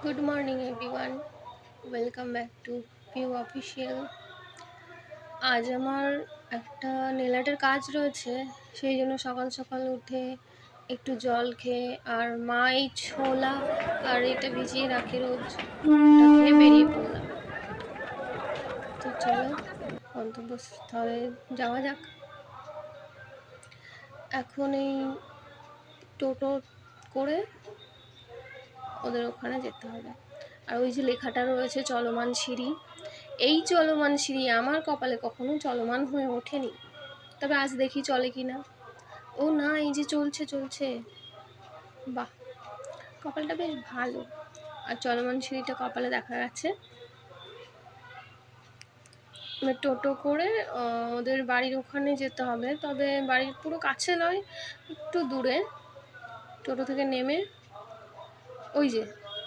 Good morning everyone, welcome back to Piu official. আজ আমার একটা নেল আর্টের কাজ রয়েছে, সেই জন্য সকাল সকাল উঠে একটু জল খেয়ে আর মা এই ছোলা আর এটা ভিজিয়ে রাখে রোজ, ওটা খেয়ে বেরিয়ে পড়লাম। তো চলো গন্তব্যস্থলে যাওয়া যাক। এখন এই টোটো করে ওদের ওখানে যেতে হবে। আর ওই যে লেখাটা রয়েছে চলমান সিঁড়ি, এই চলমান সিঁড়ি আমার কপালে কখনো চলমান হয়ে ওঠেনি, তবে আজ দেখি চলে কি না। ও না, এই যে চলছে চলছে, বাহ, কপালটা বেশ ভালো। আর চলমান সিঁড়িটা কপালে দেখা যাচ্ছে। টোটো করে ওদের বাড়ির ওখানে যেতে হবে, তবে বাড়ির পুরো কাছে নয়, একটু দূরে। টোটো থেকে নেমে ওই যে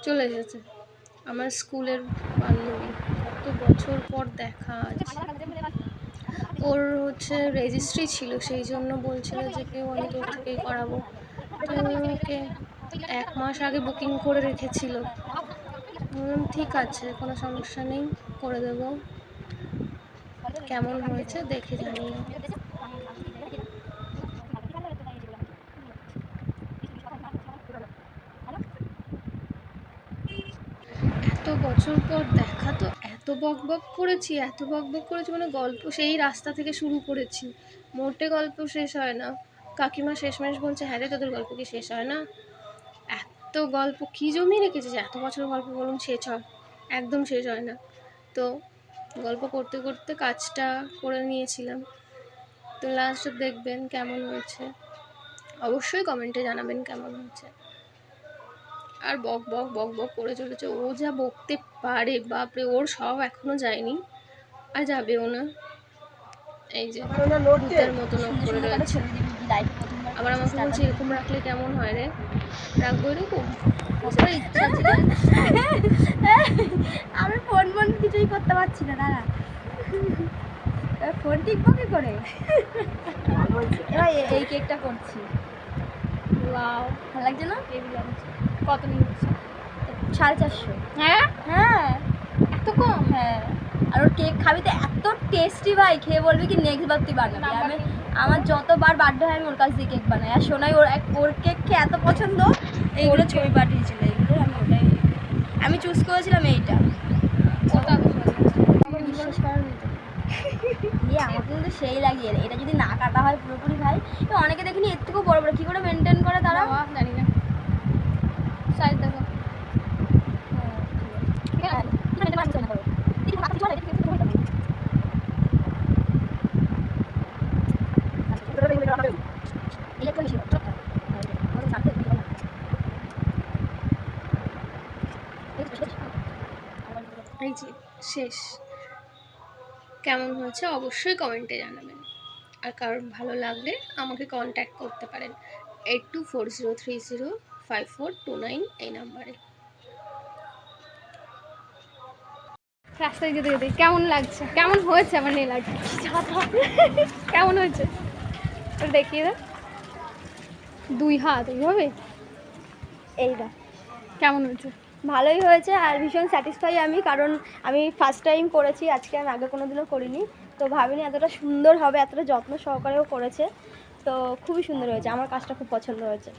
চলে এসেছে আমার স্কুলের বান্ধবী, কত বছর পর দেখা আজ। ওর হচ্ছে রেজিস্ট্রি ছিল, সেই জন্য বলছিল যে কেউ অনেক ওর থেকেই করাবো। তো ওকে 1 মাস আগে বুকিং করে রেখেছিল। ঠিক আছে, কোনো সমস্যা নেই, করে দেবো। কেমন হয়েছে দেখে জানিও। এত বছর পর দেখা, তো এত বক বক করেছি মানে গল্প সেই রাস্তা থেকে শুরু করেছি, মোটে গল্প শেষ হয় না। কাকিমা শেষমেশ বলছে, হ্যাঁ রে, তোদের গল্প কি শেষ হয় না? এত গল্প কি জমিয়ে রেখেছে যে এত বছর গল্প বলুন শেষ হয়? একদম শেষ হয় না। তো গল্প করতে করতে কাজটা করে নিয়েছিলাম। তো লাস্টে দেখবেন কেমন হয়েছে, অবশ্যই কমেন্টে জানাবেন কেমন হয়েছে। আর বক বক বক বক করে চলেছে, ও যা বকতে পারে বাপরে, ওর সব এখনো যায়নি, আর যাবেও না। এই যে ভূতের মতো নখ করে রয়েছে। আবার আমাকে বলছে এরকম রাখলে কেমন হয় রে, রাখবো এরকম? ইচ্ছা ছিল। আমি ফোন কিছুই করতে পারছি না, দাঁড়া ফোন টিপবো কি করে? এবার এই কেকটা করছি। ওয়াও, ভালো লাগছে না? কত নিচ্ছে? 450। হ্যাঁ হ্যাঁ, এত কম? হ্যাঁ। আর ওর কেক খাবি তো এত টেস্টি ভাই, খেয়ে বলবি কি নেক্সট বার তুই বানাবি। আমার যতবার বার্থডে হয় আমি ওর কাছ দিয়ে কেক বানাই। আর শোনাই ওর কেক খেয়ে এত পছন্দ, এইগুলো ছবি পাঠিয়েছিল, এইগুলো আমি চুজ করেছিলাম এইটা। বিশ্বাস করার আমাকে কিন্তু সেই লাগিয়ে, এটা যদি না কাটা হয় পুরোপুরি ভাই। অনেকে দেখিনি এর থেকেও বড় বড় কি করে মেনটেন করে তারা, জানি না। সাইজ দেখো। এই যে শেষ, কেমন হয়েছে অবশ্যই কমেন্টে জানাবেন। আর কারোর ভালো লাগলে আমাকে কন্ট্যাক্ট করতে পারেন 8240305429 এই নাম্বারে। রাস্তায় যেতে যেতে কেমন লাগছে, কেমন হয়েছে আমার নেল আর্ট? কেমন হয়েছে দেখিয়ে দাও। 2 হাত এইভাবে, এইটা কেমন হয়েছে? ভালোই হয়েছে। আর ভীষণ স্যাটিসফাই আমি, কারণ আমি ফার্স্ট টাইম করেছি আজকে, আমি আগে কোনো দিনও করিনি। তো ভাবিনি এতটা সুন্দর হবে, এতটা যত্ন সহকারেও করেছে। তো খুবই সুন্দর হয়েছে, আমার কাজটা খুব পছন্দ হয়েছে।